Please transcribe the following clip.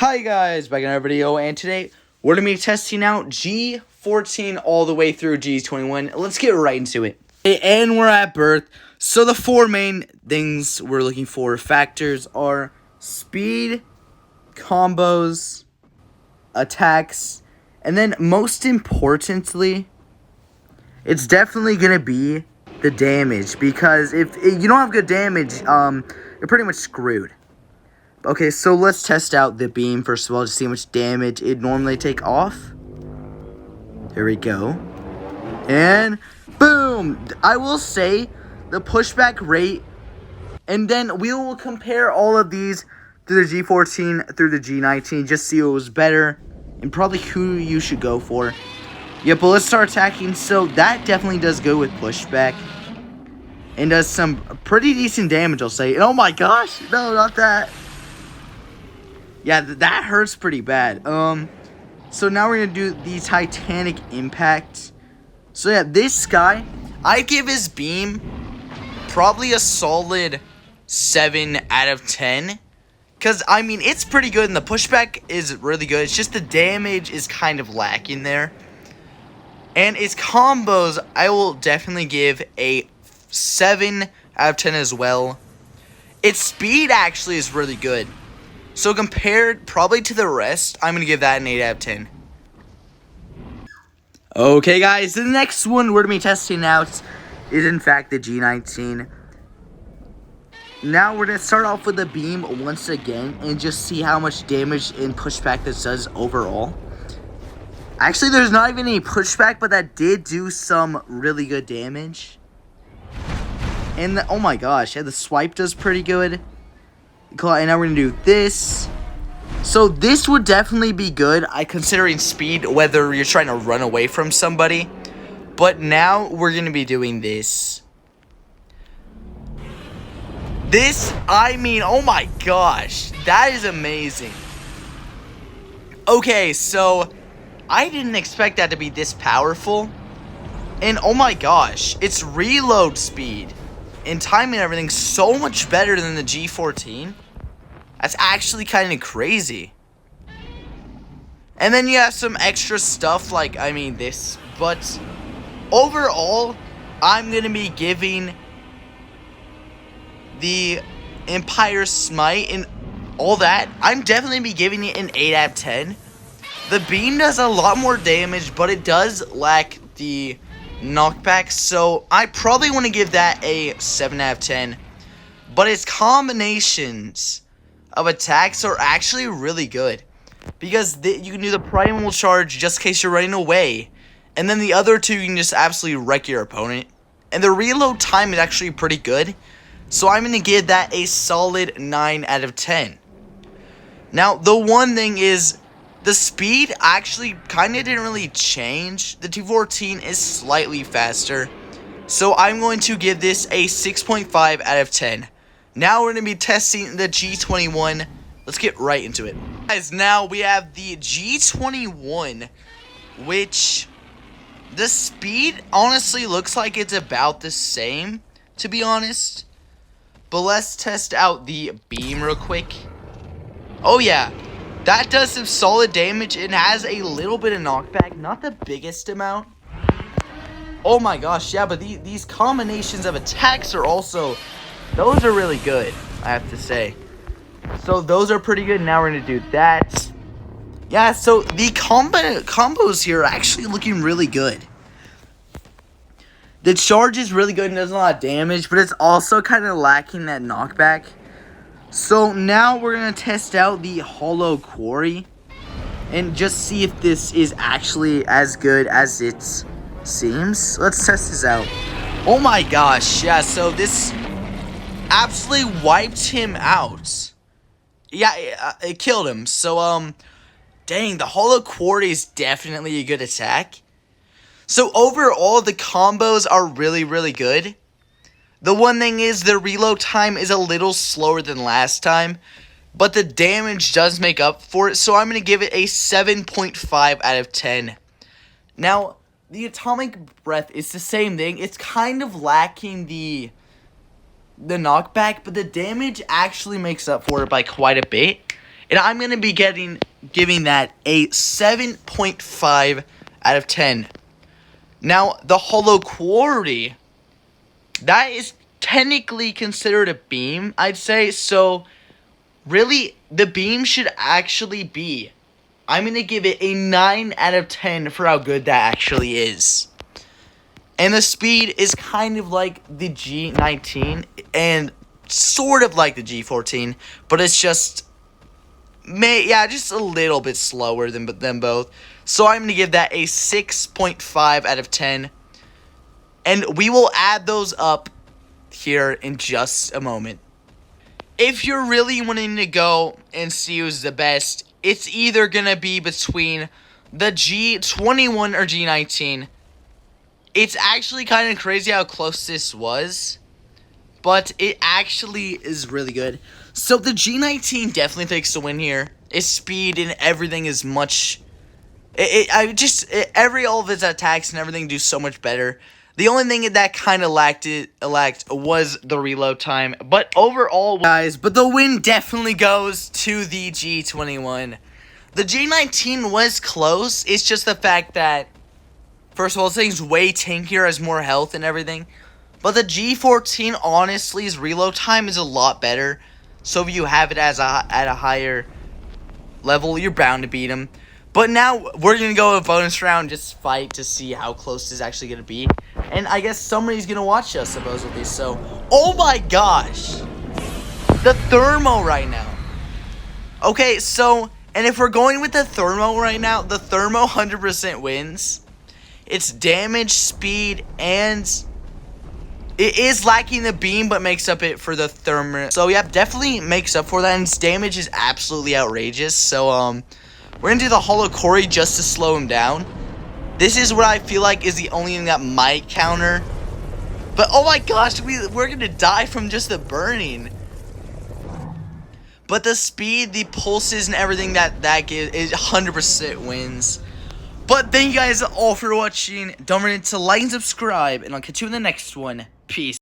Hi guys, back in our video, and today we're going to be testing out G14 all the way through G21. Let's get right into it. And we're at birth. So the four main things we're looking for, factors, are speed, combos, attacks, and then most importantly, it's definitely going to be the damage, because if you don't have good damage, you're pretty much screwed. Okay, so let's test out the beam first of all to see how much damage it normally take off. Here we go. And boom! I will say the pushback rate, and then we will compare all of these through the G14 through the G19, just see what was better and probably who you should go for. Yeah, but let's start attacking. So that definitely does good with pushback and does some pretty decent damage, I'll say. And oh my gosh, no, not that. Yeah, that hurts pretty bad. So now we're gonna do the Titanic Impact. So yeah, this guy, I give his beam probably a solid 7 out of 10. Because, I mean, it's pretty good and the pushback is really good. It's just the damage is kind of lacking there. And its combos, I will definitely give a 7 out of 10 as well. Its speed actually is really good. So compared probably to the rest, I'm going to give that an 8 out of 10. Okay guys, the next one we're going to be testing out is in fact the G19. Now we're going to start off with the beam once again and just see how much damage and pushback this does overall. Actually, there's not even any pushback, but that did do some really good damage. And oh my gosh, yeah, the swipe does pretty good. And now we're going to do this. So this would definitely be good, considering speed, whether you're trying to run away from somebody. But now we're going to be doing this. This, I mean, oh my gosh, that is amazing. Okay, so I didn't expect that to be this powerful. And oh my gosh, its reload speed and timing and everything so much better than the G14. That's actually kind of crazy. And then you have some extra stuff like, I mean, this. But overall, I'm going to be giving the Empire Smite and all that, I'm definitely be giving it an 8 out of 10. The beam does a lot more damage, but it does lack the knockback, so I probably want to give that a 7 out of 10. But its combinations of attacks are actually really good, because you can do the primal charge just in case you're running away, and then the other two you can just absolutely wreck your opponent, and the reload time is actually pretty good, so I'm going to give that a solid 9 out of 10. Now the one thing is, the speed actually kind of didn't really change. The G14 is slightly faster, so I'm going to give this a 6.5 out of 10. Now we're going to be testing the G21. Let's get right into it. Guys, now we have the G21, which the speed honestly looks like it's about the same, to be honest. But let's test out the beam real quick. Oh yeah, that does some solid damage. It has a little bit of knockback, not the biggest amount. Oh my gosh, yeah, but these combinations of attacks are also, those are really good, I have to say. So those are pretty good. Now we're going to do that. Yeah, so the combos here are actually looking really good. The charge is really good and does a lot of damage, but it's also kind of lacking that knockback. So now we're going to test out the Hollow Quarry and just see if this is actually as good as it seems. Let's test this out. Oh my gosh, yeah, so this absolutely wiped him out. Yeah, it killed him. So, dang, the Hollow Quarry is definitely a good attack. So overall, the combos are really, really good. The one thing is the reload time is a little slower than last time, but the damage does make up for it, so I'm going to give it a 7.5 out of 10. Now, the Atomic Breath is the same thing. It's kind of lacking the knockback, but the damage actually makes up for it by quite a bit. And I'm going to be giving that a 7.5 out of 10. Now, the Hollow Quarry, that is technically considered a beam, I'd say. So, really, the beam should actually be, I'm going to give it a 9 out of 10 for how good that actually is. And the speed is kind of like the G19 and sort of like the G14, but it's just, just a little bit slower than them both. So I'm going to give that a 6.5 out of 10. And we will add those up here in just a moment. If you're really wanting to go and see who's the best, it's either going to be between the G21 or G19. It's actually kind of crazy how close this was, but it actually is really good. So the G19 definitely takes the win here. Its speed and everything is much. All of its attacks and everything do so much better. The only thing that kind of lacked was the reload time. But overall, guys, the win definitely goes to the G21. The G19 was close. It's just the fact that, first of all, this thing's way tankier, has more health and everything. But the G14, honestly, his reload time is a lot better. So if you have it at a higher level, you're bound to beat him. But now, we're going to go a bonus round, just fight to see how close this is actually going to be. And I guess somebody's going to watch us, supposedly. So, oh my gosh. The Thermo right now. Okay, so, and if we're going with the Thermo right now, the Thermo 100% wins. Its damage, speed, and it is lacking the beam, but makes up it for the Thermo. So, yeah, definitely makes up for that. And its damage is absolutely outrageous. So, we're going to do the Hollow Quarry just to slow him down. This is what I feel like is the only thing that might counter. But, oh my gosh, we're going to die from just the burning. But the speed, the pulses, and everything that gives is 100% wins. But thank you guys all for watching. Don't forget to like and subscribe, and I'll catch you in the next one. Peace.